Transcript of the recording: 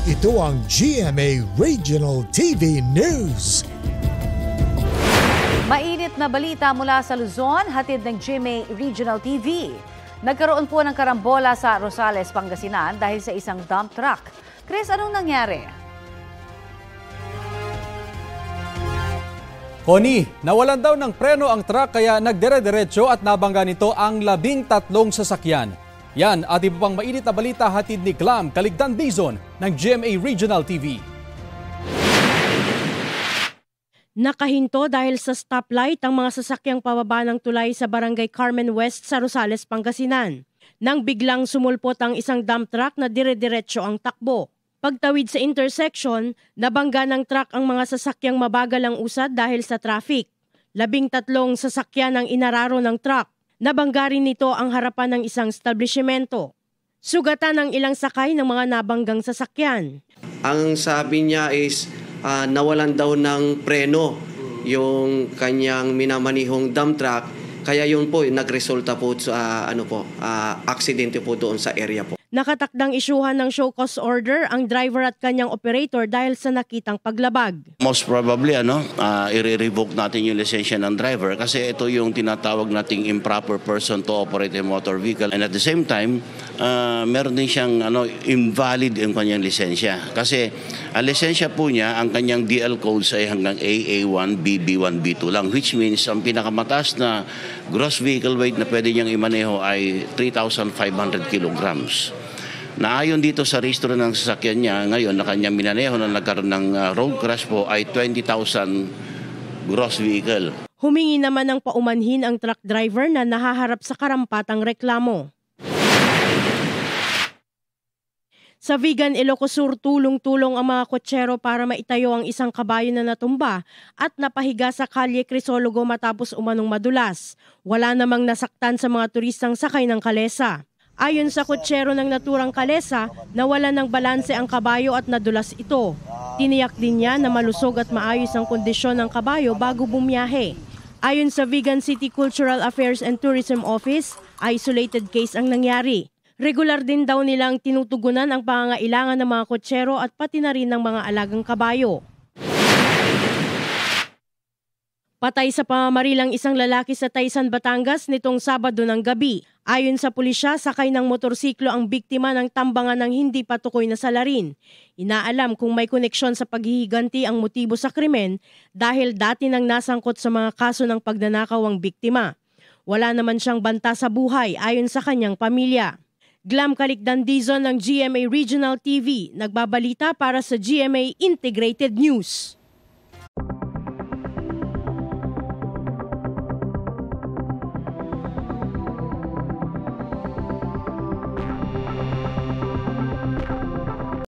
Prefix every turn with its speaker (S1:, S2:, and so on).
S1: Ito ang GMA Regional TV News.
S2: Mainit na balita mula sa Luzon, hatid ng GMA Regional TV. Nagkaroon po ng karambola sa Rosales, Pangasinan dahil sa isang dump truck. Chris, anong nangyari?
S3: Connie, nawalan daw ng preno ang truck kaya nagdire-diretso at nabangga nito ang 13 sasakyan. Yan at iba pang mainit na balita hatid ni Glam Caligdan Dizon ng GMA Regional TV.
S4: Nakahinto dahil sa stoplight ang mga sasakyang pababa ng tulay sa Barangay Carmen West sa Rosales, Pangasinan. Nang biglang sumulpot ang isang dump truck na dire-diretso ang takbo. Pagtawid sa intersection, nabangga ng truck ang mga sasakyang mabagal ang usad dahil sa traffic. 13 sasakyan ang inararo ng truck. Nabangga rin nito ang harapan ng isang establishmento. Sugatan ang ilang sakay ng mga nabanggang sasakyan.
S5: Ang sabi niya is nawalan daw ng preno yung kanyang minamanihong dump truck. Kaya yun po, nagresulta po sa aksidente po doon sa area po.
S4: Nakatakdang isyuhan ng show cause order ang driver at kanyang operator dahil sa nakitang paglabag.
S6: Most probably, i-revoke natin yung lisensya ng driver kasi ito yung tinatawag nating improper person to operate a motor vehicle. And at the same time, meron din siyang invalid yung kanyang lisensya. Kasi ang lisensya po niya, ang kanyang DL codes ay hanggang AA1, BB1, B2 lang. Which means ang pinakamataas na gross vehicle weight na pwede niyang imaneho ay 3,500 kilograms. Naayon dito sa rehistro ng sasakyan niya, ngayon na kanyang minaneho na nagkaroon ng road crash po ay 20,000 gross vehicle.
S4: Humingi naman ng paumanhin ang truck driver na nahaharap sa karampatang reklamo. Sa Vigan, Ilocos Sur, tulong-tulong ang mga kotsero para maitayo ang isang kabayo na natumba at napahiga sa kalye Crisologo matapos umanong madulas. Wala namang nasaktan sa mga turistang sakay ng kalesa. Ayon sa kotsero ng naturang kalesa, nawalan ng balanse ang kabayo at nadulas ito. Tiniyak din niya na malusog at maayos ang kondisyon ng kabayo bago bumiyahe. Ayon sa Vigan City Cultural Affairs and Tourism Office, isolated case ang nangyari. Regular din daw nilang tinutugunan ang pangangailangan ng mga kotsero at pati na rin ng mga alagang kabayo. Patay sa pamamarilang isang lalaki sa Taysan, Batangas nitong Sabado ng gabi. Ayon sa pulisya, sakay ng motorsiklo ang biktima ng tambangan ng hindi patukoy na salarin. Inaalam kung may koneksyon sa paghihiganti ang motibo sa krimen dahil dati nang nasangkot sa mga kaso ng pagnanakaw ang biktima. Wala naman siyang banta sa buhay ayon sa kanyang pamilya. Glam Caligdan Dizon ng GMA Regional TV, nagbabalita para sa GMA Integrated News.